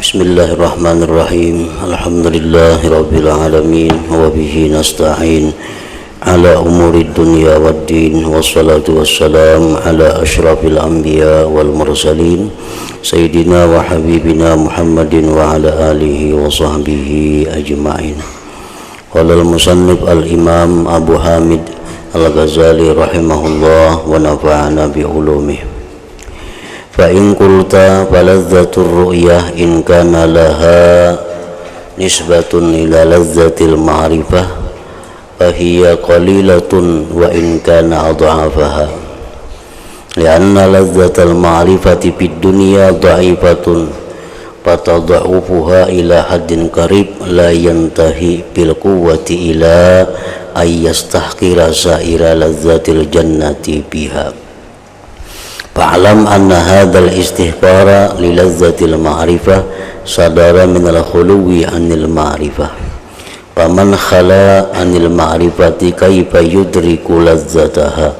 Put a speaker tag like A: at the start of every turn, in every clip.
A: Bismillahirrahmanirrahim. Alhamdulillahirabbil alamin wa bihi nasta'in ala umurid dunya waddin, wassalatu wassalam ala asyrafil anbiya wal mursalin sayyidina wa habibina Muhammadin wa ala alihi wa sahbihi ajma'in. Qala al-musannif al-imam Abu Hamid al-Ghazali rahimahullah wa nafa'ana bi ulumihi. Fa in qulta faladzatur ru'yah in kana laha nisbatun ila ladzatil ma'rifah fa hiya qalilatun wa in kana adhafaha li'anna ladzatal ma'rifati fid dunya dha'ifatun fatad'ufuha ila haddin qarib la yantahi bil quwwati ila ay yastahqira sa'ira ladzatil jannati biha. Fa'alam anna hadzal istihqara li lazzatil ma'rifah sadara minal khuluwi anil ma'rifah. Faman khala anil ma'rifati kaifa yudriku lazzataha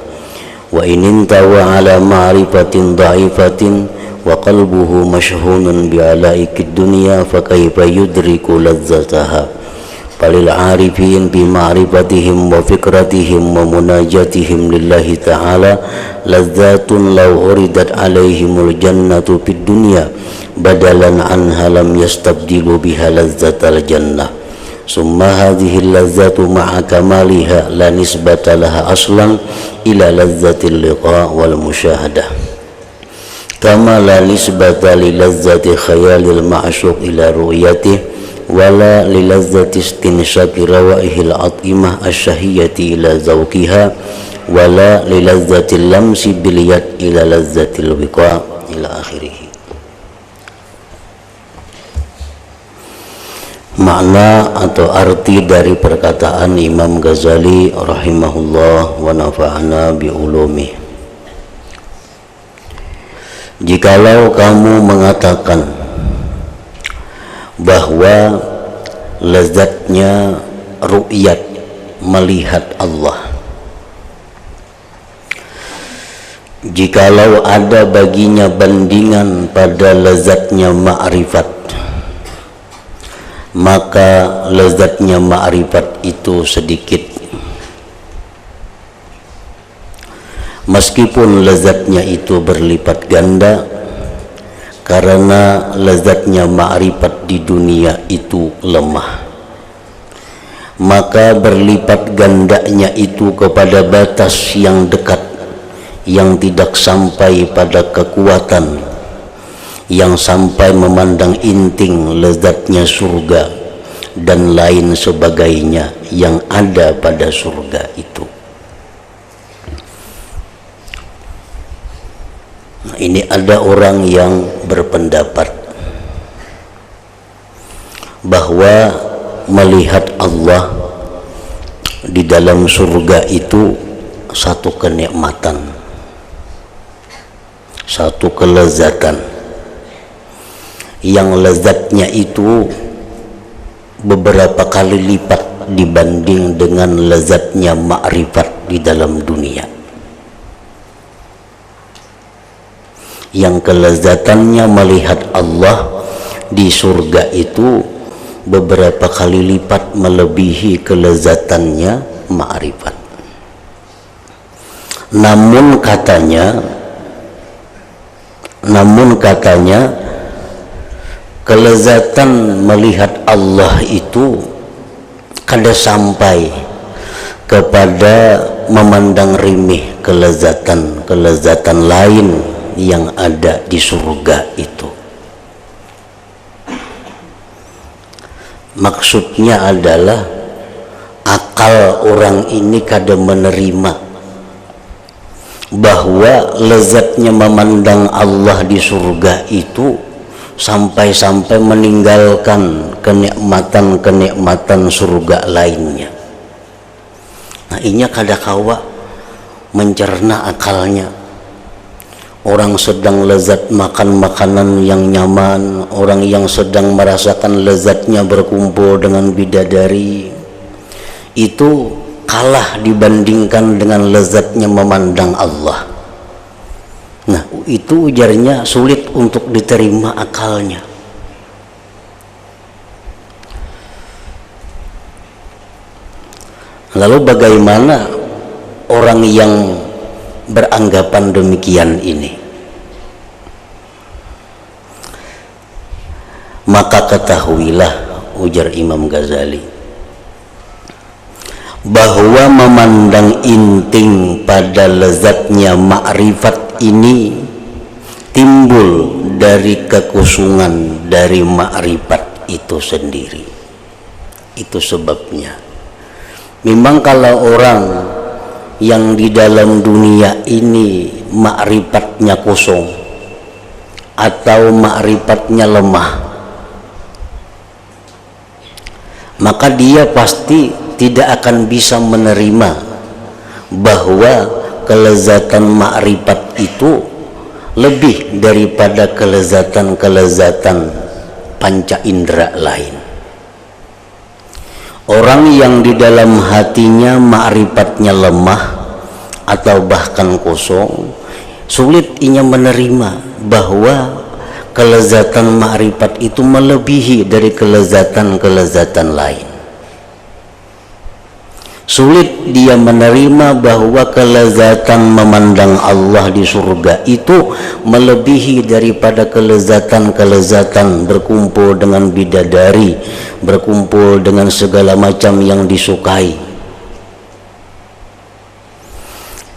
A: wa in intawa ala ma'rifatin dha'ifatin wa qalbuhu mashhunun bi alaikid dunya fa kaifa yudriku lazzataha. Falil arifin bi ma'rifatihim wa fikratihim wa munajatihim lillahi ta'ala lazzatun law uridat alaihimul jannatu fid dunya badalan anha lam yastabdilu biha lazzatal jannah summa hadhihi lazzatu ma'a kamaliha la nisbata laha aslan ila lazzatil liqa wal musyahadah kama la nisbata li lazzati khayalil ma'syuq ila ru'yatihi wala lilazzati istinsyaqi rawaihil at'imah asyahiyati ila zawqiha wala lilazzatil lamsi bil yad ila lazzatil wiqa ila akhirih. Makna atau arti dari perkataan Imam Ghazali rahimahullah wa nafa'ana bi ulumi. Jikalau kamu mengatakan bahwa lezatnya ru'yat melihat Allah, jikalau ada baginya bandingan pada lezatnya ma'rifat, maka lezatnya ma'rifat itu sedikit, meskipun lezatnya itu berlipat ganda, karena lezatnya ma'rifat di dunia itu lemah, maka berlipat gandanya itu kepada batas yang dekat, yang tidak sampai pada kekuatan, yang sampai memandang inting lezatnya surga dan lain sebagainya yang ada pada surga itu. Ini ada orang yang berpendapat bahwa melihat Allah di dalam surga itu satu kenikmatan, satu kelezatan, yang lezatnya itu beberapa kali lipat dibanding dengan lezatnya ma'rifat di dalam dunia. Yang kelezatannya melihat Allah di surga itu beberapa kali lipat melebihi kelezatannya ma'rifat. Namun katanya kelezatan melihat Allah itu kada sampai kepada memandang remeh kelezatan lain yang ada di surga itu. Maksudnya adalah akal orang ini kada menerima bahwa lezatnya memandang Allah di surga itu sampai-sampai meninggalkan kenikmatan-kenikmatan surga lainnya. Nah, ini kada kawa mencerna akalnya. Orang sedang lezat makan makanan yang nyaman, orang yang sedang merasakan lezatnya berkumpul dengan bidadari, itu kalah dibandingkan dengan lezatnya memandang Allah. Nah, itu ujarnya sulit untuk diterima akalnya. Lalu bagaimana orang yang beranggapan demikian ini? Maka ketahuilah, ujar Imam Ghazali, bahwa memandang inting pada lezatnya ma'rifat ini timbul dari kekosongan dari ma'rifat itu sendiri. Itu sebabnya memang kalau orang yang di dalam dunia ini ma'rifatnya kosong atau ma'rifatnya lemah, maka dia pasti tidak akan bisa menerima bahwa kelezatan ma'rifat itu lebih daripada kelezatan-kelezatan panca indera lain. Orang yang di dalam hatinya ma'rifatnya lemah atau bahkan kosong, sulit ia menerima bahwa kelezatan ma'rifat itu melebihi dari kelezatan-kelezatan lain. Sulit dia menerima bahwa kelezatan memandang Allah di surga itu melebihi daripada kelezatan-kelezatan berkumpul dengan bidadari, berkumpul dengan segala macam yang disukai.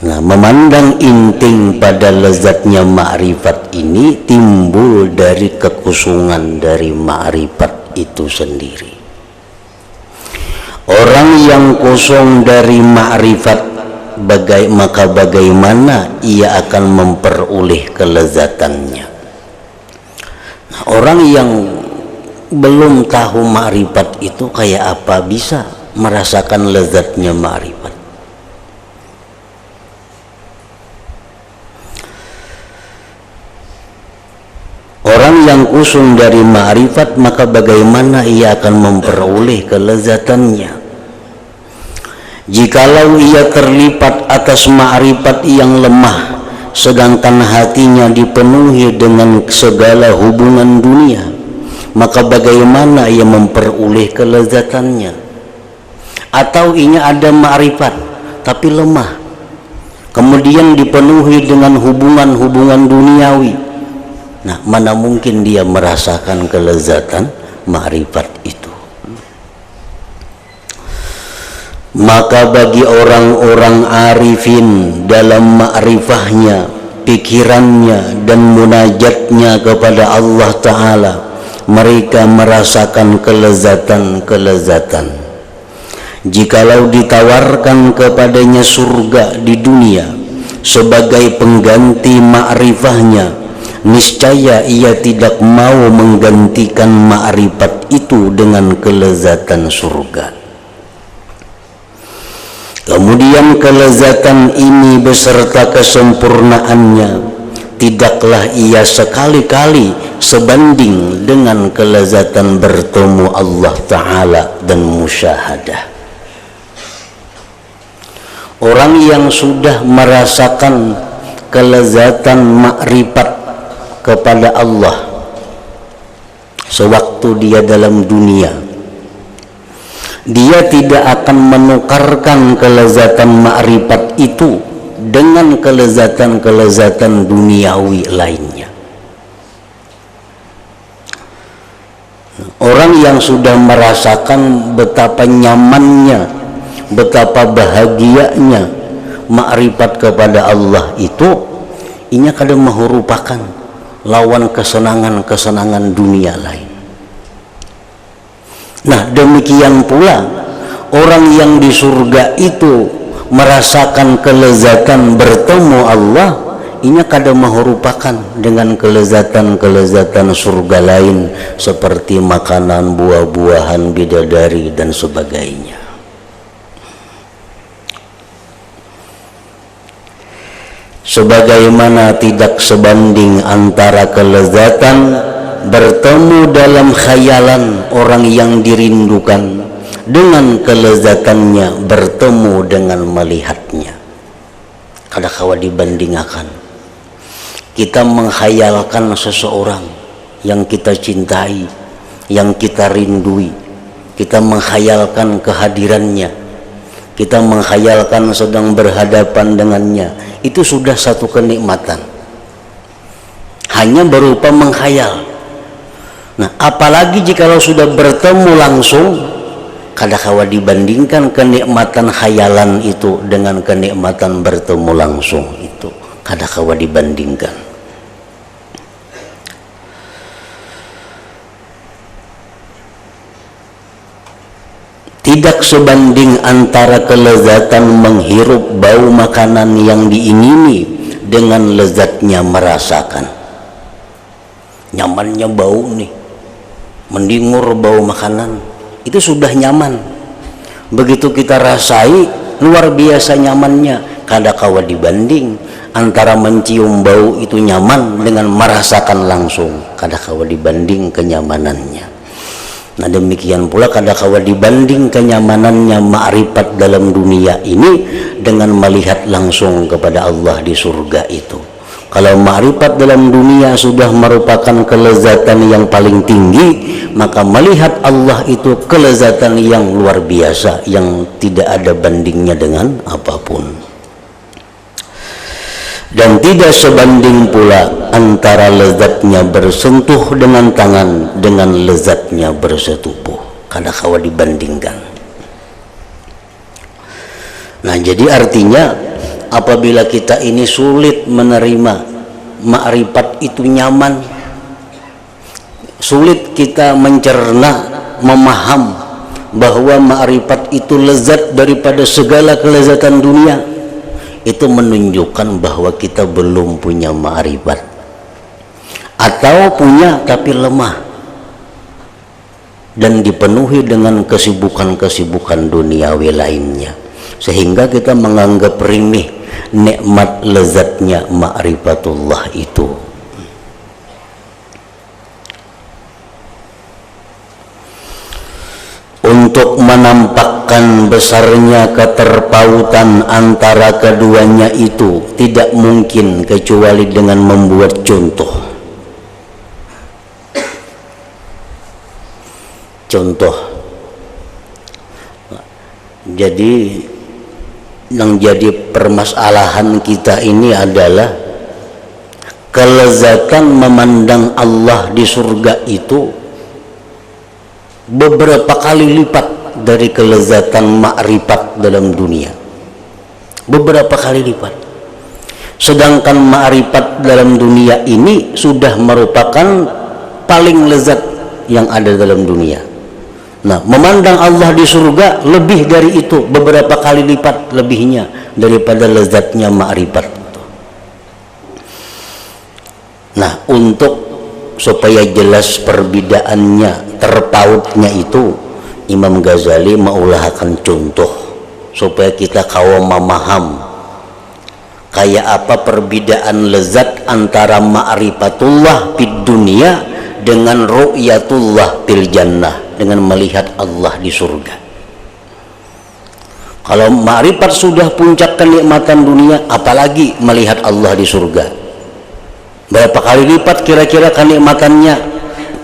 A: Nah, memandang inting pada lezatnya ma'rifat ini timbul dari kekosongan dari ma'rifat itu sendiri. Orang yang kosong dari ma'rifat, maka bagaimana ia akan memperoleh kelezatannya? Nah, orang yang belum tahu ma'rifat itu kayak apa bisa merasakan lezatnya ma'rifat? Orang yang kosong dari ma'rifat, maka bagaimana ia akan memperoleh kelezatannya? Jikalau ia terlipat atas ma'rifat yang lemah, sedangkan hatinya dipenuhi dengan segala hubungan dunia, maka bagaimana ia memperoleh kelezatannya? Atau ia ada ma'rifat tapi lemah, kemudian dipenuhi dengan hubungan-hubungan duniawi, nah mana mungkin dia merasakan kelezatan ma'rifat itu? Maka bagi orang-orang arifin dalam ma'rifahnya, pikirannya dan munajatnya kepada Allah Ta'ala, mereka merasakan kelezatan-kelezatan. Jikalau ditawarkan kepadanya surga di dunia sebagai pengganti ma'rifahnya, niscaya ia tidak mau menggantikan ma'rifat itu dengan kelezatan surga. Kemudian kelezatan ini beserta kesempurnaannya tidaklah ia sekali-kali sebanding dengan kelezatan bertemu Allah Ta'ala dan musyahadah. Orang yang sudah merasakan kelezatan ma'rifat kepada Allah sewaktu dia dalam dunia, dia tidak akan menukarkan kelezatan ma'rifat itu dengan kelezatan-kelezatan duniawi lainnya. Orang yang sudah merasakan betapa nyamannya, betapa bahagianya ma'rifat kepada Allah itu, inya kadang merupakan lawan kesenangan-kesenangan dunia lain. Nah, demikian pula orang yang di surga itu merasakan kelezatan bertemu Allah, inya kadang merupakan dengan kelezatan-kelezatan surga lain seperti makanan, buah-buahan, bidadari dan sebagainya. Sebagaimana tidak sebanding antara kelezatan bertemu dalam khayalan orang yang dirindukan dengan kelezatannya bertemu dengan melihatnya. Kadang-kala dibandingkan, kita menghayalkan seseorang yang kita cintai, yang kita rindui, kita menghayalkan kehadirannya, kita menghayalkan sedang berhadapan dengannya, itu sudah satu kenikmatan, hanya berupa menghayal. Nah, apalagi jikalau sudah bertemu langsung, kadakawa dibandingkan kenikmatan khayalan itu dengan kenikmatan bertemu langsung itu, kadakawa dibandingkan. Tidak sebanding antara kelezatan menghirup bau makanan yang diingini dengan lezatnya merasakan. Nyamannya bau nih, mendengur bau makanan, itu sudah nyaman. Begitu kita rasai, luar biasa nyamannya. Kadakawa dibanding antara mencium bau itu nyaman dengan merasakan langsung, kadakawa dibanding kenyamanannya. Nah, demikian pula kadakawa dibanding kenyamanannya ma'rifat dalam dunia ini dengan melihat langsung kepada Allah di surga itu. Kalau ma'rifat dalam dunia sudah merupakan kelezatan yang paling tinggi, maka melihat Allah itu kelezatan yang luar biasa, yang tidak ada bandingnya dengan apapun. Dan tidak sebanding pula antara lezatnya bersentuh dengan tangan dengan lezatnya bersetubuh, kadakawa dibandingkan. Nah, jadi artinya apabila kita ini sulit menerima ma'rifat itu nyaman, sulit kita mencerna, memaham bahwa ma'rifat itu lezat daripada segala kelezatan dunia, itu menunjukkan bahwa kita belum punya ma'rifat, atau punya tapi lemah dan dipenuhi dengan kesibukan-kesibukan duniawi lainnya, sehingga kita menganggap remeh nikmat lezatnya ma'rifatullah itu. Untuk menampakkan besarnya keterpautan antara keduanya itu tidak mungkin kecuali dengan membuat contoh. Jadi yang jadi permasalahan kita ini adalah kelezatan memandang Allah di surga itu beberapa kali lipat dari kelezatan ma'rifat dalam dunia, beberapa kali lipat. Sedangkan ma'rifat dalam dunia ini sudah merupakan paling lezat yang ada dalam dunia. Nah, memandang Allah di surga lebih dari itu, beberapa kali lipat lebihnya daripada lezatnya ma'rifat. Nah, untuk supaya jelas perbedaannya, terpautnya itu, Imam Ghazali mengulahkan contoh supaya kita kawan memaham kayak apa perbedaan lezat antara ma'rifatullah fid dunia dengan ru'yatullah fil jannah, dengan melihat Allah di surga. Kalau ma'rifat sudah puncak kenikmatan dunia, apalagi melihat Allah di surga. Berapa kali lipat kira-kira kenikmatannya?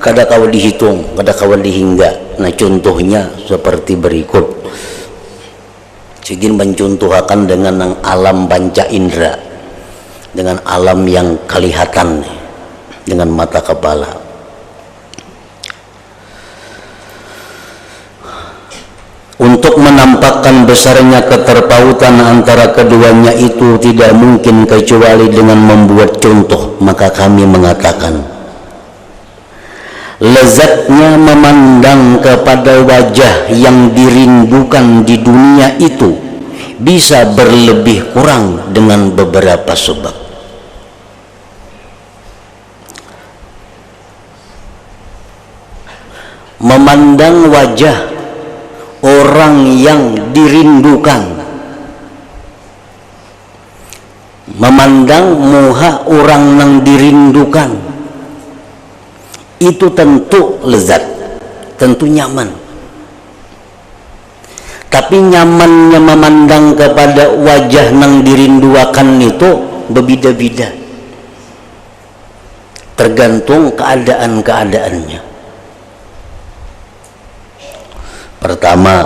A: Kadakawa dihitung, kadakawa dihingga. Nah, contohnya seperti berikut. Sigin mencontohkan dengan alam panca indera, dengan alam yang kelihatan dengan mata kepala. Untuk menampakkan besarnya keterpautan antara keduanya itu tidak mungkin kecuali dengan membuat contoh. Maka kami mengatakan, lezatnya memandang kepada wajah yang dirindukan di dunia itu bisa berlebih kurang dengan beberapa sebab. Memandang wajah orang yang dirindukan, memandang muha orang yang dirindukan, itu tentu lezat, tentu nyaman. Tapi nyamannya memandang kepada wajah yang dirindukan itu berbeda-beda, tergantung keadaan-keadaannya. Pertama,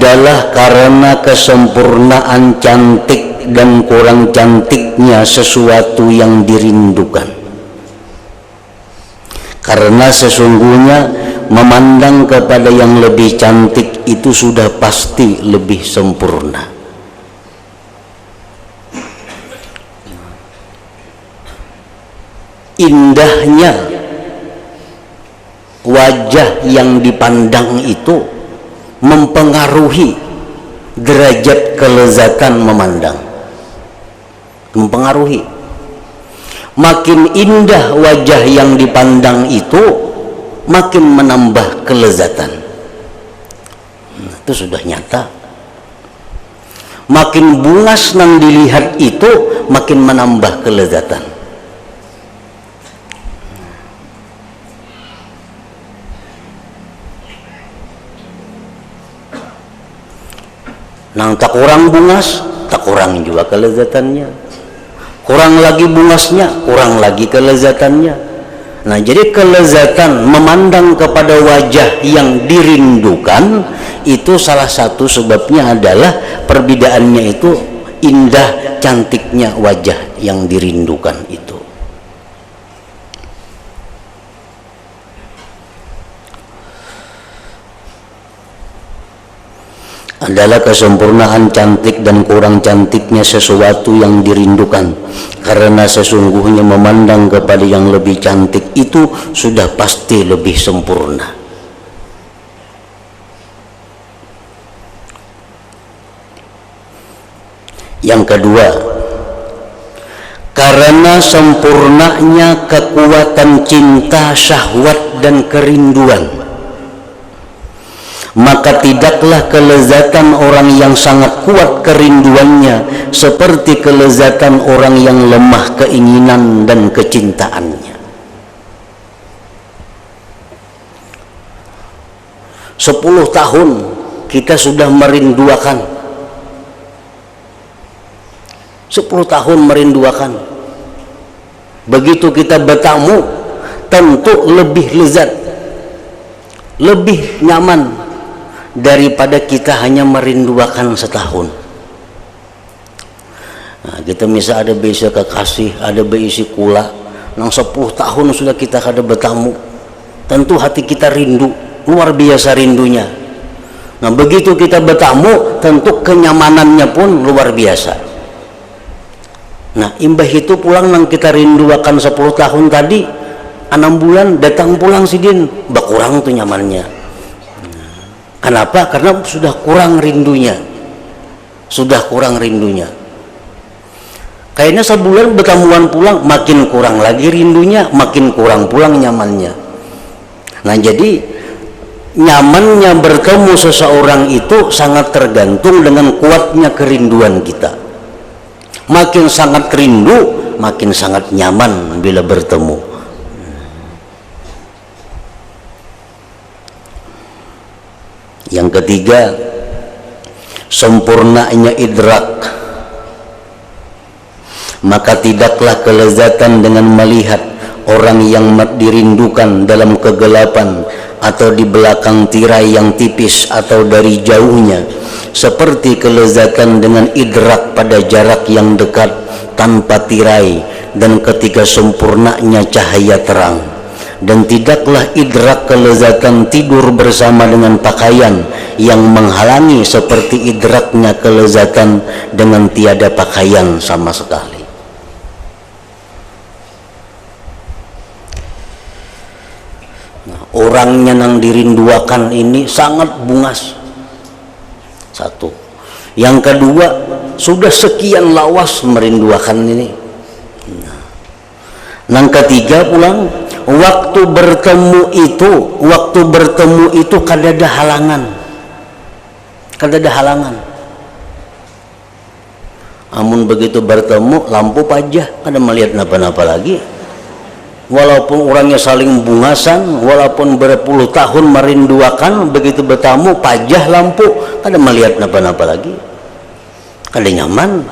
A: adalah karena kesempurnaan cantik dan kurang cantiknya sesuatu yang dirindukan. Karena sesungguhnya memandang kepada yang lebih cantik itu sudah pasti lebih sempurna. Indahnya wajah yang dipandang itu mempengaruhi derajat kelezatan memandang. Mempengaruhi. Makin indah wajah yang dipandang itu, makin menambah kelezatan. Itu sudah nyata. Makin bungas nang dilihat itu, makin menambah kelezatan. Nang tak kurang bungas, tak kurang juga kelezatannya. Kurang lagi bungasnya, kurang lagi kelezatannya. Nah, jadi kelezatan memandang kepada wajah yang dirindukan itu salah satu sebabnya adalah perbedaannya itu indah cantiknya wajah yang dirindukan itu. Adalah kesempurnaan cantik dan kurang cantiknya sesuatu yang dirindukan, karena sesungguhnya memandang kepada yang lebih cantik itu sudah pasti lebih sempurna. Yang kedua, karena sempurnanya kekuatan cinta, syahwat dan kerinduan, maka tidaklah kelezatan orang yang sangat kuat kerinduannya seperti kelezatan orang yang lemah keinginan dan kecintaannya. 10 tahun kita sudah merinduakan, 10 tahun merinduakan. Begitu kita bertamu, tentu lebih lezat, lebih nyaman daripada kita hanya merinduakan setahun. Nah, kita misal ada bisa kekasih, ada beisi kula, nang 10 tahun sudah kita kada bertamu, tentu hati kita rindu, luar biasa rindunya. Nah, begitu kita bertamu, tentu kenyamanannya pun luar biasa. Nah, imbah itu pulang nang kita rinduakan 10 tahun tadi, 6 bulan datang pulang sidin, berkurang tuh nyamannya. Kenapa? Karena sudah kurang rindunya. Sudah kurang rindunya. Kayaknya sebulan bertamuan pulang, makin kurang lagi rindunya, makin kurang pulang nyamannya. Nah, jadi nyamannya bertemu seseorang itu sangat tergantung dengan kuatnya kerinduan kita. Makin sangat rindu, makin sangat nyaman bila bertemu. Yang ketiga, sempurnanya idrak. Maka tidaklah kelezatan dengan melihat orang yang dirindukan dalam kegelapan atau di belakang tirai yang tipis atau dari jauhnya, seperti kelezatan dengan idrak pada jarak yang dekat tanpa tirai dan ketika sempurnanya cahaya terang. Dan tidaklah idrak kelezatan tidur bersama dengan pakaian yang menghalangi seperti idraknya kelezatan dengan tiada pakaian sama sekali. Nah, orangnya yang dirinduakan ini sangat bungas. Satu. Yang kedua, sudah sekian lawas merinduakan ini. Nah, yang ketiga pulang, waktu bertemu itu kada ada halangan, Amun begitu bertemu lampu pajah, kada melihat napa-napa lagi. Walaupun orangnya saling bungasan, walaupun berpuluh tahun merinduakan, begitu bertemu pajah lampu, kada melihat napa-napa lagi, kada nyaman.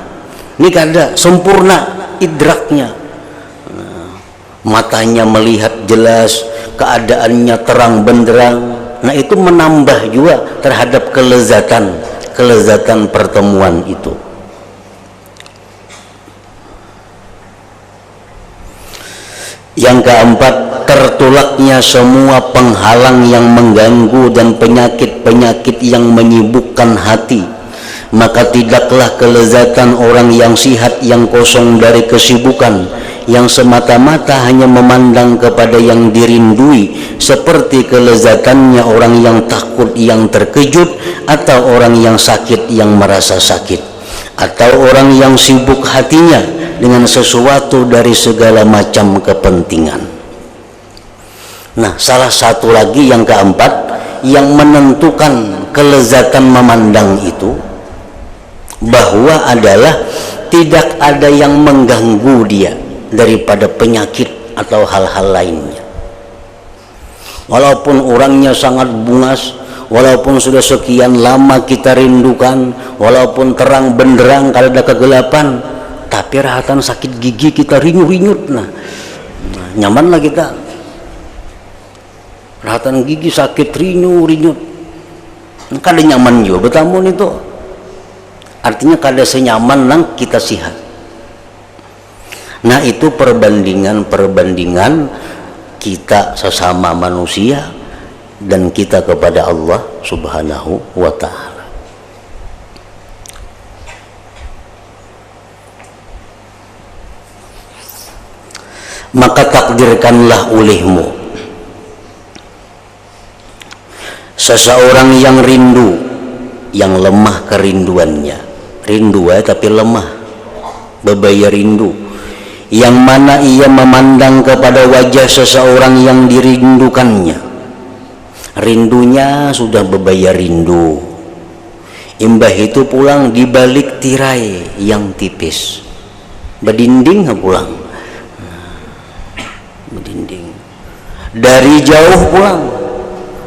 A: Ini kada sempurna idraknya. Matanya melihat jelas, keadaannya terang benderang, Nah itu menambah juga terhadap kelezatan pertemuan itu. Yang keempat, tertolaknya semua penghalang yang mengganggu dan penyakit-penyakit yang menyibukkan hati. Maka tidaklah kelezatan orang yang sihat, yang kosong dari kesibukan, yang semata-mata hanya memandang kepada yang dirindui, seperti kelezatannya orang yang takut, yang terkejut, atau orang yang sakit, yang merasa sakit, atau orang yang sibuk hatinya dengan sesuatu dari segala macam kepentingan. Nah, salah satu lagi yang keempat yang menentukan kelezatan memandang itu, bahwa adalah tidak ada yang mengganggu dia daripada penyakit atau hal-hal lainnya. Walaupun orangnya sangat bungas, walaupun sudah sekian lama kita rindukan, walaupun terang benderang kalau ada kegelapan, tapi rahatan sakit gigi kita rinyut-rinyut. Nah, nyamanlah kita. Rahatan gigi sakit rinyut-rinyut. Kada nyaman juga betamun itu. Artinya kada senyaman nang kita sihat. Nah itu perbandingan kita sesama manusia dan kita kepada Allah Subhanahu wa ta'ala. Maka takdirkanlah olehmu seseorang yang rindu, yang lemah kerinduannya. Rindu tapi lemah, bebaya rindu, yang mana ia memandang kepada wajah seseorang yang dirindukannya. Rindunya sudah bebaya rindu, imbah itu pulang di balik tirai yang tipis, berdinding pulang, berdinding, dari jauh pulang,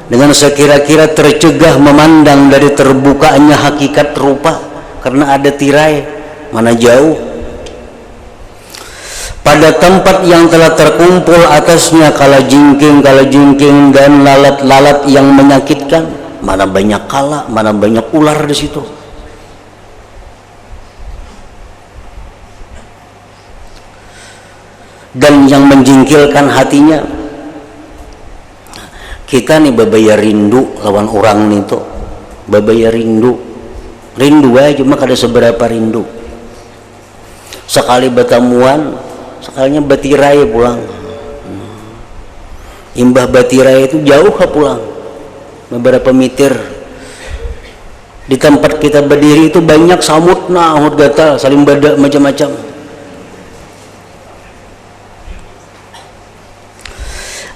A: dengan sekira-kira tercegah memandang dari terbukanya hakikat rupa, karena ada tirai, mana jauh. Pada tempat yang telah terkumpul atasnya kalajengking dan lalat-lalat yang menyakitkan, mana banyak kala, mana banyak ular di situ. Dan yang menjingkilkan hatinya, kita nih babaya rindu lawan orang nih tuh, babaya rindu aja, cuma kada seberapa rindu. Sekali bertemuan, sekalinya batirai pulang. Imbah batirai itu jauh pulang, beberapa meter. Di tempat kita berdiri itu banyak samut, hut gatal, saling badak macam-macam.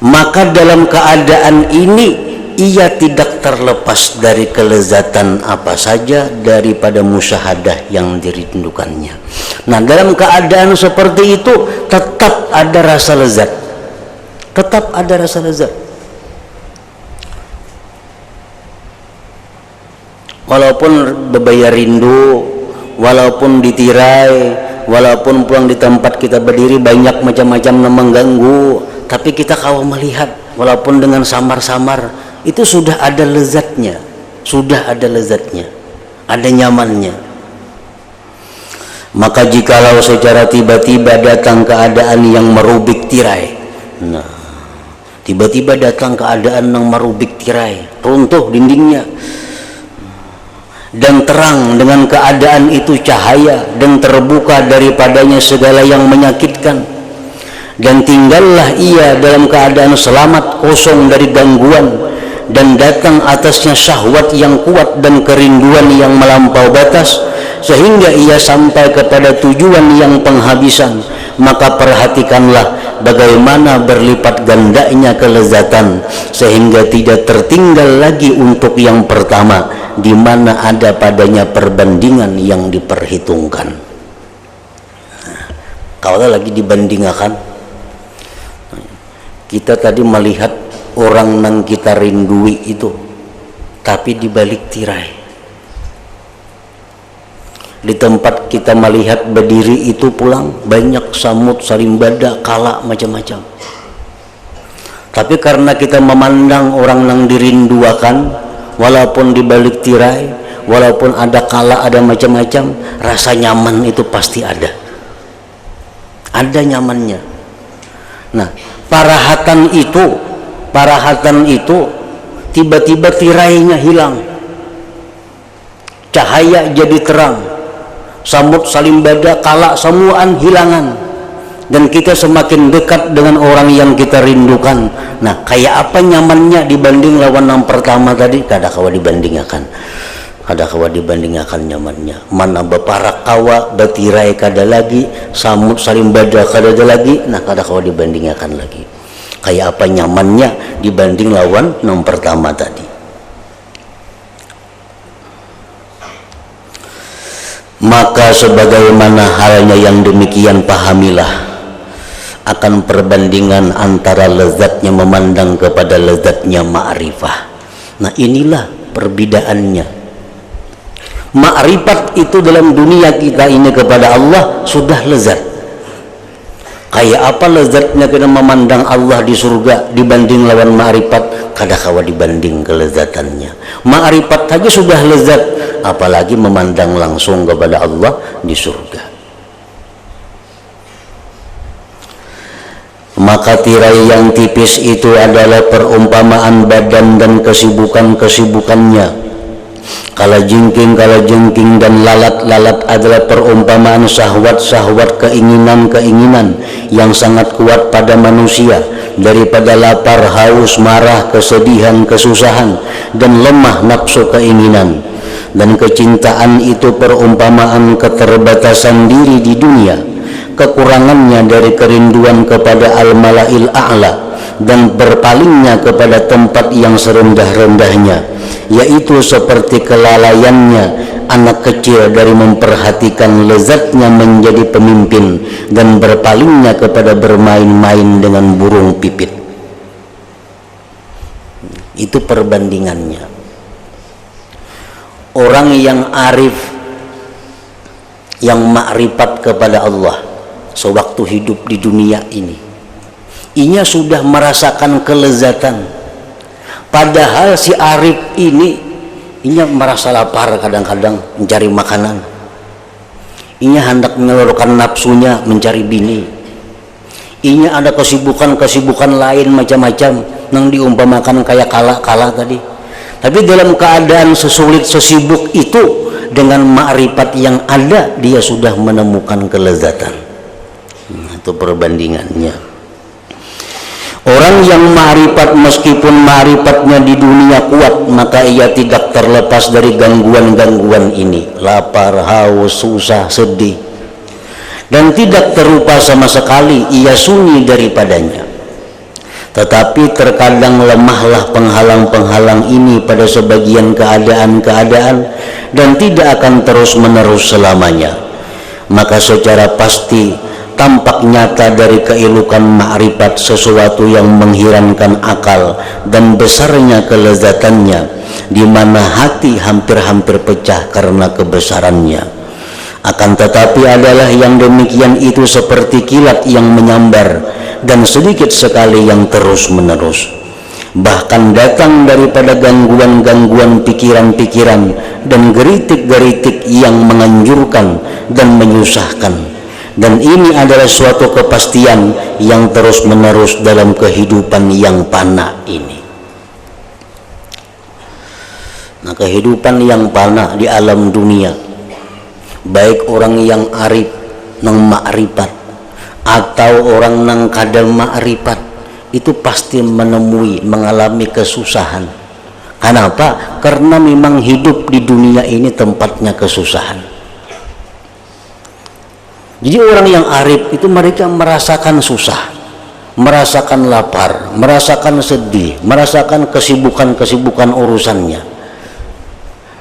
A: Maka dalam keadaan ini ia tidak terlepas dari kelezatan apa saja daripada musyahadah yang dirindukannya. Nah, dalam keadaan seperti itu tetap ada rasa lezat, tetap ada rasa lezat. Walaupun bebaya rindu, walaupun ditirai, walaupun pulang di tempat kita berdiri banyak macam-macam yang mengganggu, tapi kita kalau melihat walaupun dengan samar-samar, itu sudah ada lezatnya, ada nyamannya. Maka jikalau secara tiba-tiba datang keadaan yang merubik tirai, nah tiba-tiba datang keadaan yang merubik tirai, runtuh dindingnya, dan terang dengan keadaan itu cahaya, dan terbuka daripadanya segala yang menyakitkan, dan tinggallah ia dalam keadaan selamat, kosong dari gangguan, dan datang atasnya syahwat yang kuat dan kerinduan yang melampau batas, sehingga ia sampai kepada tujuan yang penghabisan. Maka perhatikanlah bagaimana berlipat gandanya kelezatan, sehingga tidak tertinggal lagi untuk yang pertama, di mana ada padanya perbandingan yang diperhitungkan. Kalau lagi dibandingkan, kita tadi melihat orang yang kita rindui itu, tapi di balik tirai. Di tempat kita melihat berdiri itu pulang banyak samut, sarimbada, kala macam-macam. Tapi karena kita memandang orang yang dirinduakan, walaupun dibalik tirai, walaupun ada kala, ada macam-macam, rasa nyaman itu pasti ada nyamannya. Nah, parahatan itu tiba-tiba tirainya hilang, cahaya jadi terang, samud salimbada, kala semuaan hilangan, dan kita semakin dekat dengan orang yang kita rindukan. Nah, kayak apa nyamannya dibanding lawan yang pertama tadi? Kada kawa dibandingkan nyamannya. Mana beparak kawa betirai kada lagi, samud salimbada kada ada lagi. Nah, kada kawa dibandingkan lagi. Kayak apa nyamannya dibanding lawan yang pertama tadi. Maka sebagaimana halnya yang demikian, pahamilah akan perbandingan antara lezatnya memandang kepada lezatnya ma'rifah. Nah, inilah perbedaannya. Ma'rifat itu dalam dunia kita ini kepada Allah sudah lezat. Kayak apa lezatnya kita memandang Allah di surga dibanding lawan ma'rifat? Kada kawa dibanding kelezatannya. Ma'rifat saja sudah lezat, apalagi memandang langsung kepada Allah di surga. Maka tirai yang tipis itu adalah perumpamaan badan dan kesibukan-kesibukannya. Kalajengking dan lalat-lalat adalah perumpamaan syahwat-syahwat, keinginan-keinginan yang sangat kuat pada manusia, daripada lapar, haus, marah, kesedihan, kesusahan, dan lemah nafsu keinginan. Dan kecintaan itu perumpamaan keterbatasan diri di dunia, kekurangannya dari kerinduan kepada al-mala'il a'la, dan berpalingnya kepada tempat yang serendah-rendahnya, yaitu seperti kelalaiannya anak kecil dari memperhatikan lezatnya menjadi pemimpin, dan berpalingnya kepada bermain-main dengan burung pipit. Itu perbandingannya. Orang yang arif, yang ma'rifat kepada Allah sewaktu hidup di dunia ini, inya sudah merasakan kelezatan. Padahal si arif ini inya merasa lapar, kadang-kadang mencari makanan, inya hendak menyalurkan nafsunya mencari bini, inya ada kesibukan-kesibukan lain macam-macam yang diumpamakan kayak kala-kala tadi. Tapi dalam keadaan sesulit sesibuk itu, dengan ma'rifat yang ada, dia sudah menemukan kelezatan. Itu perbandingannya. Orang yang ma'rifat, meskipun ma'rifatnya di dunia kuat, maka ia tidak terlepas dari gangguan-gangguan ini, lapar, haus, susah, sedih, dan tidak terlupa sama sekali, ia sunyi daripadanya. Tetapi terkadang lemahlah penghalang-penghalang ini pada sebagian keadaan-keadaan, dan tidak akan terus-menerus selamanya. Maka secara pasti tampak nyata dari keelukan ma'rifat sesuatu yang mengherankan akal dan besarnya kelezatannya, di mana hati hampir-hampir pecah karena kebesarannya. Akan tetapi adalah yang demikian itu seperti kilat yang menyambar, dan sedikit sekali yang terus-menerus, bahkan datang daripada gangguan-gangguan pikiran-pikiran dan geritik-geritik yang menganjurkan dan menyusahkan. Dan ini adalah suatu kepastian yang terus-menerus dalam kehidupan yang fana ini. Nah, kehidupan yang fana di alam dunia, baik orang yang arif nang ma'rifat atau orang nang kada ma'rifat, itu pasti mengalami kesusahan. Kenapa? Karena memang hidup di dunia ini tempatnya kesusahan. Jadi orang yang arif itu mereka merasakan susah, merasakan lapar, merasakan sedih, merasakan kesibukan-kesibukan urusannya.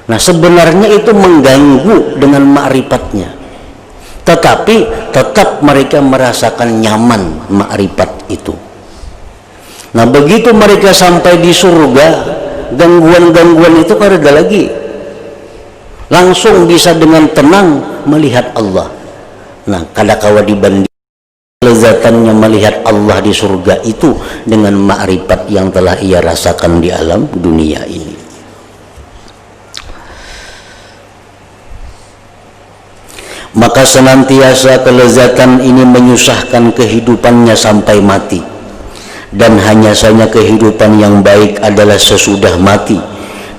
A: Nah, sebenarnya itu mengganggu dengan ma'rifatnya, tetapi tetap mereka merasakan nyaman ma'rifat itu. Nah, begitu mereka sampai di surga, gangguan-gangguan itu kada ada lagi, langsung bisa dengan tenang melihat Allah. Nah, kada kawa dibanding Lezatannya melihat Allah di surga itu dengan ma'rifat yang telah ia rasakan di alam dunia ini. Maka senantiasa kelezatan ini menyusahkan kehidupannya sampai mati, dan hanya saja kehidupan yang baik adalah sesudah mati,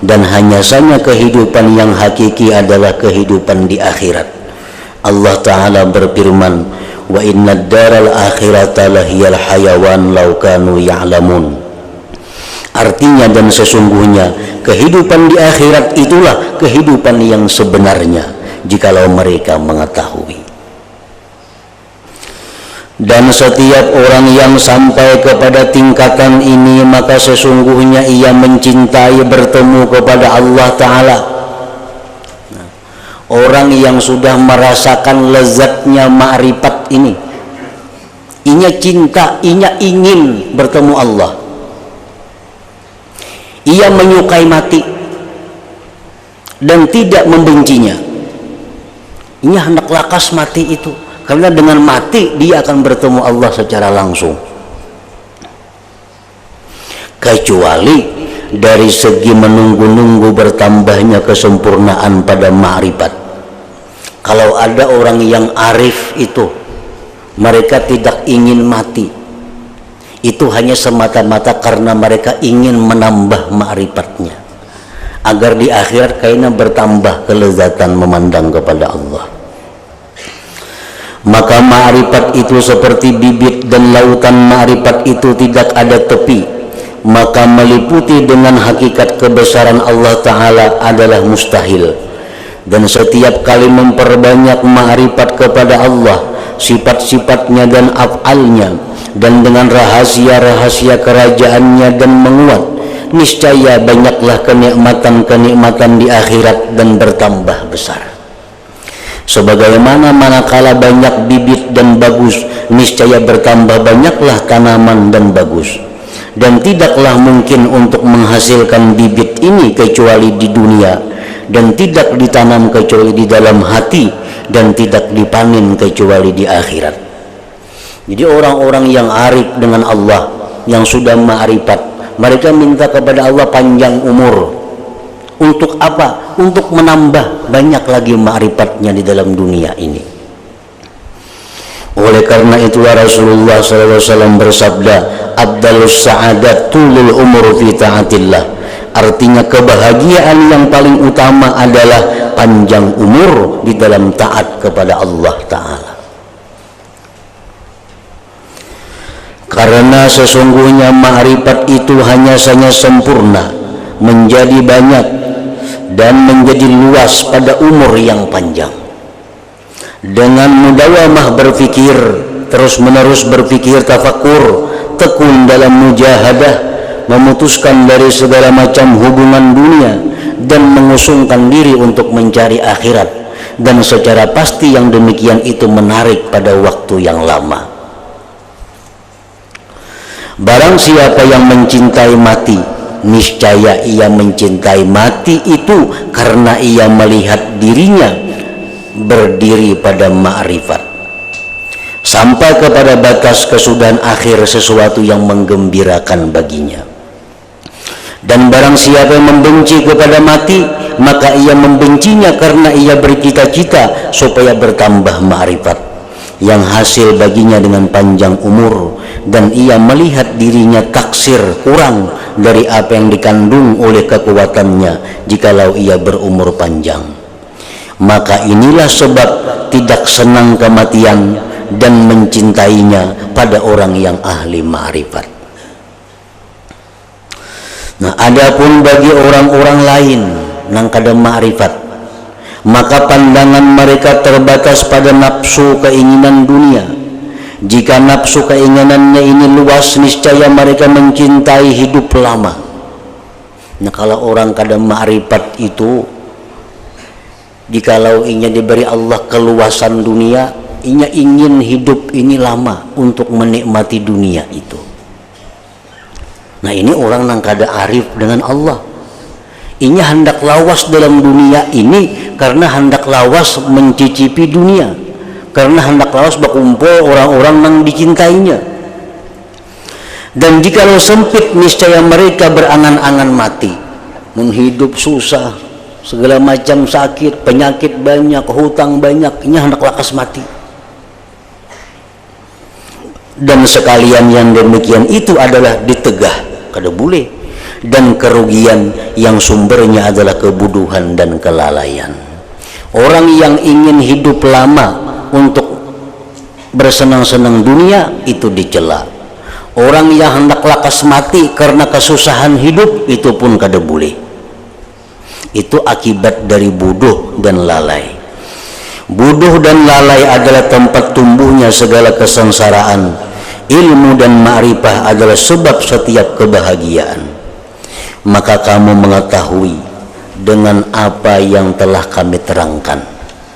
A: dan hanya saja kehidupan yang hakiki adalah kehidupan di akhirat. Allah Ta'ala berfirman, wa inna daral akhirata lahiyal hayawan law kanu ya'lamun. Artinya, dan sesungguhnya kehidupan di akhirat itulah kehidupan yang sebenarnya jikalau mereka mengetahui. Dan setiap orang yang sampai kepada tingkatan ini, maka sesungguhnya ia mencintai bertemu kepada Allah Ta'ala. Orang yang sudah merasakan lezatnya ma'rifat ini, inya cinta, inya ingin bertemu Allah, ia menyukai mati dan tidak membencinya. Inya hendak lakas mati itu, karena dengan mati dia akan bertemu Allah secara langsung. Kecuali dari segi menunggu-nunggu bertambahnya kesempurnaan pada ma'rifat. Kalau ada orang yang arif itu, mereka tidak ingin mati, itu hanya semata-mata karena mereka ingin menambah ma'rifatnya, agar di akhirat kayaknya bertambah kelezatan memandang kepada Allah. Maka ma'rifat itu seperti bibit, dan lautan ma'rifat itu tidak ada tepi. Maka meliputi dengan hakikat kebesaran Allah Ta'ala adalah mustahil. Dan setiap kali memperbanyak ma'rifat kepada Allah, sifat-sifatnya dan af'alnya, dan dengan rahasia-rahasia kerajaannya, dan menguat, niscaya banyaklah kenikmatan-kenikmatan di akhirat dan bertambah besar. Sebagaimana manakala banyak bibit dan bagus, niscaya bertambah banyaklah tanaman dan bagus. Dan tidaklah mungkin untuk menghasilkan bibit ini kecuali di dunia, dan tidak ditanam kecuali di dalam hati, dan tidak dipanen kecuali di akhirat. Jadi orang-orang yang arif dengan Allah, yang sudah ma'rifat, mereka minta kepada Allah panjang umur. Untuk apa? Untuk menambah banyak lagi ma'rifatnya di dalam dunia ini. Oleh karena itulah Rasulullah SAW bersabda, Abdalus sa'adat tulul umur fi ta'atillah. Artinya kebahagiaan yang paling utama adalah panjang umur di dalam taat kepada Allah Ta'ala. Karena sesungguhnya ma'rifat itu hanya saja sempurna, menjadi banyak, dan menjadi luas pada umur yang panjang. Dengan mudawamah berfikir, terus menerus berfikir, tafakur, tekun dalam mujahadah, memutuskan dari segala macam hubungan dunia, dan mengusungkan diri untuk mencari akhirat, dan secara pasti yang demikian itu menarik pada waktu yang lama. Barang siapa yang mencintai mati, niscaya ia mencintai mati itu karena ia melihat dirinya berdiri pada ma'rifat, sampai kepada batas kesudahan akhir sesuatu yang menggembirakan baginya. Dan barang siapa yang membenci kepada mati, maka ia membencinya karena ia bercita-cita supaya bertambah ma'rifat, yang hasil baginya dengan panjang umur, dan ia melihat dirinya taksir kurang dari apa yang dikandung oleh kekuatannya jikalau ia berumur panjang. Maka inilah sebab tidak senang kematian dan mencintainya pada orang yang ahli ma'rifat. Nah, adapun bagi orang-orang lain nang kada ma'rifat, maka pandangan mereka terbatas pada nafsu keinginan dunia. Jika nafsu keinginannya ini luas, niscaya mereka mencintai hidup lama. Nah, kalau orang kada ma'rifat itu, jikalau inya diberi Allah keluasan dunia, inya ingin hidup ini lama untuk menikmati dunia itu. Nah, ini orang nang kada arif dengan Allah. Inya hendak lawas dalam dunia ini karena hendak lawas mencicipi dunia, karena hendak lawas berkumpul orang-orang yang dicintainya. Dan jikalau sempit, niscaya mereka berangan-angan mati. Menghidup susah, segala macam sakit, penyakit banyak, hutang banyak, ini hendak lakas mati. Dan sekalian yang demikian itu adalah ditegah, kada boleh. Dan kerugian yang sumbernya adalah kebodohan dan kelalaian. Orang yang ingin hidup lama untuk bersenang-senang dunia itu dicela. Orang yang hendak lakas mati karena kesusahan hidup itu pun kada boleh. Itu akibat dari bodoh dan lalai. Bodoh dan lalai adalah tempat tumbuhnya segala kesengsaraan. Ilmu dan ma'rifah adalah sebab setiap kebahagiaan. Maka kamu mengetahui dengan apa yang telah kami terangkan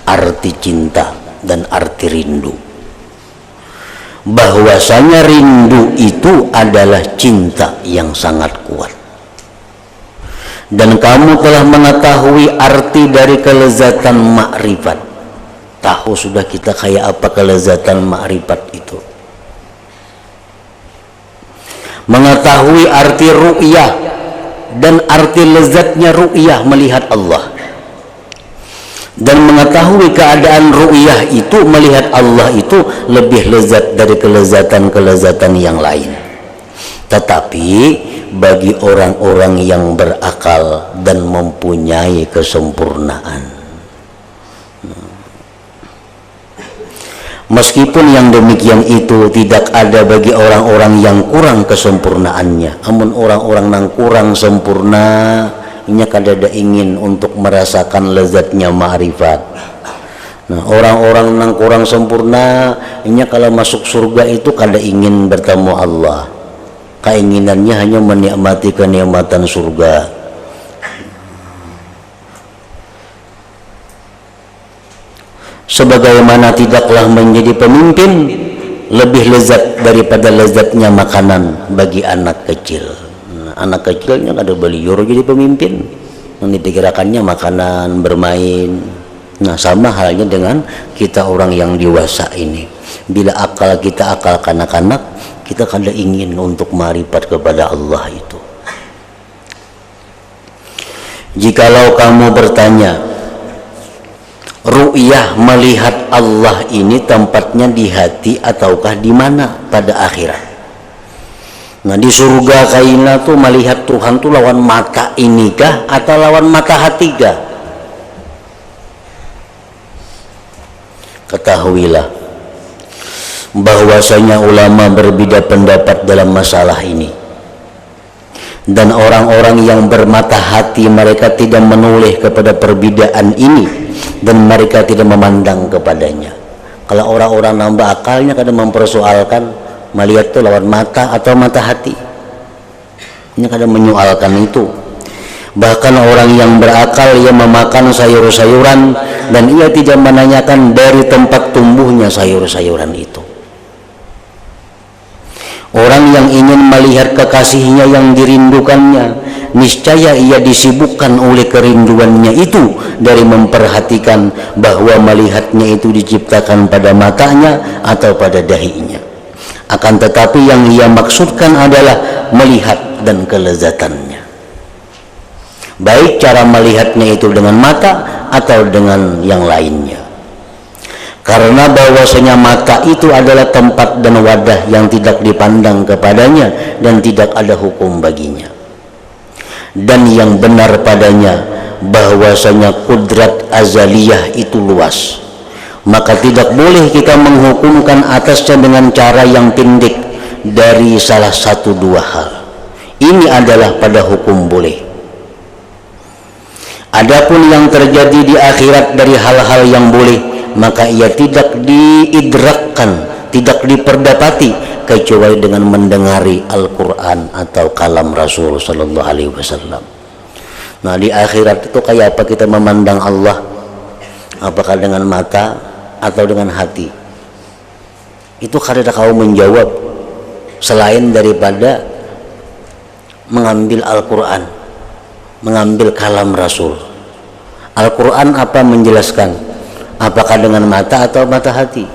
A: arti cinta dan arti rindu, bahwasanya rindu itu adalah cinta yang sangat kuat. Dan kamu telah mengetahui arti dari kelezatan makrifat. Tahu sudah kita kayak apa kelezatan makrifat itu. Mengetahui arti ru'yah dan arti lezatnya ru'yah melihat Allah. Dan mengetahui keadaan ru'yah itu, melihat Allah itu lebih lezat dari kelezatan-kelezatan yang lain. Tetapi bagi orang-orang yang berakal dan mempunyai kesempurnaan, meskipun yang demikian itu tidak ada bagi orang-orang yang kurang kesempurnaannya. Amun orang-orang yang kurang sempurna, inya kadada ingin untuk merasakan lezatnya ma'rifat. Nah, orang-orang yang kurang sempurna, inya kalau masuk surga itu kada ingin bertemu Allah. Keinginannya hanya menikmati kenikmatan surga. Sebagaimana tidaklah menjadi pemimpin lebih lezat daripada lezatnya makanan bagi anak kecil. Anak kecilnya ada beliur jadi pemimpin, yang dipikirkannya makanan, bermain. Nah, sama halnya dengan kita orang yang dewasa ini. Bila akal kita akal kanak-kanak, kita kada ingin untuk ma'rifat kepada Allah itu. Jikalau kamu bertanya, ru'yah melihat Allah ini tempatnya di hati ataukah di mana pada akhirat? Nah, di surga kaina tuh melihat Tuhan tuh lawan mata ini kah atau lawan mata hati kah? Ketahuilah bahwasanya ulama berbeda pendapat dalam masalah ini. Dan orang-orang yang bermata hati mereka tidak menoleh kepada perbedaan ini dan mereka tidak memandang kepadanya. Kalau orang-orang nambah akalnya kadang mempersoalkan melihat itu lawan mata atau mata hati. Ini kadang menyoalkan itu. Bahkan orang yang berakal ia memakan sayur-sayuran dan ia tidak menanyakan dari tempat tumbuhnya sayur-sayuran itu. Orang yang ingin melihat kekasihnya yang dirindukannya, niscaya ia disibukkan oleh kerinduannya itu dari memperhatikan bahwa melihatnya itu diciptakan pada matanya atau pada dahinya. Akan tetapi yang ia maksudkan adalah melihat dan kelezatannya. Baik cara melihatnya itu dengan mata atau dengan yang lainnya. Karena bahwasanya mata itu adalah tempat dan wadah yang tidak dipandang kepadanya dan tidak ada hukum baginya. Dan yang benar padanya bahwasanya kudrat azaliyah itu luas. Maka tidak boleh kita menghukumkan atasnya dengan cara yang pendek dari salah satu dua hal. Ini adalah pada hukum boleh. Adapun yang terjadi di akhirat dari hal-hal yang boleh, maka ia tidak diidrakkan, tidak diperdapati kecuali dengan mendengari Al-Quran atau kalam Rasul Sallallahu Alaihi Wasallam. Nah, di akhirat itu kayak apa kita memandang Allah? Apakah dengan mata atau dengan hati? Itu kada kau menjawab selain daripada mengambil Al-Quran, mengambil kalam Rasul. Al-Quran apa menjelaskan? Apakah dengan mata atau mata hati?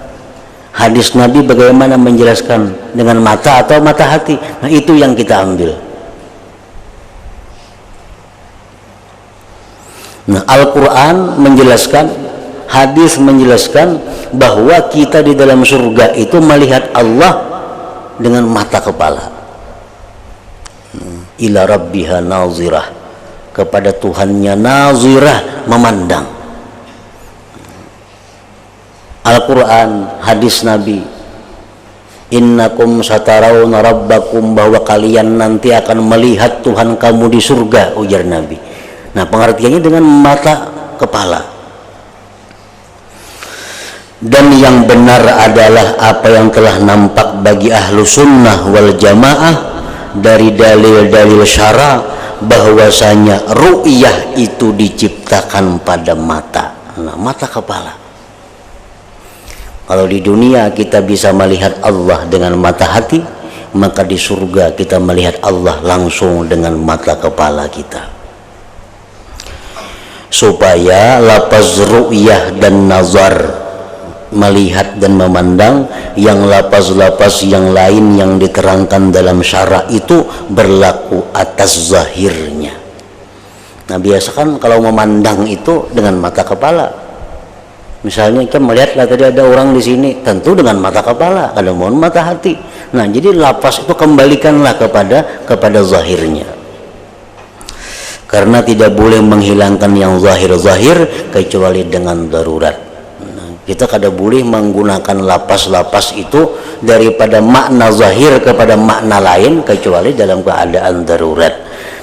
A: Hadis Nabi bagaimana menjelaskan, dengan mata atau mata hati? Nah, itu yang kita ambil. Nah, Al-Quran menjelaskan, hadis menjelaskan bahwa kita di dalam surga itu melihat Allah dengan mata kepala. Ila rabbiha nazirah, kepada Tuhannya nazirah, memandang. Al-Quran, hadis Nabi, innakum satarawna rabbakum, bahwa kalian nanti akan melihat Tuhan kamu di surga, ujar Nabi. Nah, pengertiannya dengan mata kepala. Dan yang benar adalah apa yang telah nampak bagi ahlu sunnah wal jamaah dari dalil-dalil syara, bahwasanya ru'yah itu diciptakan pada mata. Nah, mata kepala. Kalau di dunia kita bisa melihat Allah dengan mata hati, maka di surga kita melihat Allah langsung dengan mata kepala kita. Supaya lafaz ru'yah dan nazar, melihat dan memandang, yang lafaz-lafaz yang lain yang diterangkan dalam syara itu berlaku atas zahirnya. Nah, biasa kan kalau memandang itu dengan mata kepala. Misalnya kita melihatlah tadi ada orang di sini, tentu dengan mata kepala, kalau mohon mata hati. Nah, jadi lafaz itu kembalikanlah kepada zahirnya. Karena tidak boleh menghilangkan yang zahir-zahir kecuali dengan darurat. Nah, kita kada boleh menggunakan lapas-lapas itu daripada makna zahir kepada makna lain kecuali dalam keadaan darurat.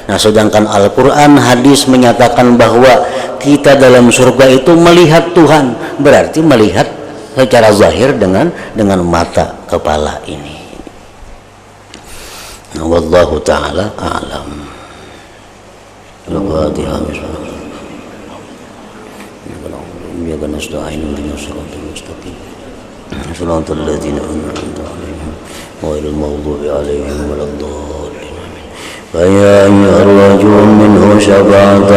A: Nah, sedangkan Al-Quran, hadis menyatakan bahwa kita dalam surga itu melihat Tuhan, berarti melihat secara zahir dengan mata kepala ini. Nah, wallahu ta'ala a'lam. Al-Fatihah. Iyyaka nasta'in ihdinas siratal mustaqim. Shiratal ladzina an'amta 'alaihim ghairil maghdubi 'alaihim waladdallin. فيا أيها الرجل منه شفاعة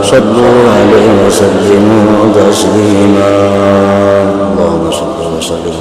A: صلوا عليه وسلموا تسليما اللهم صل وسلم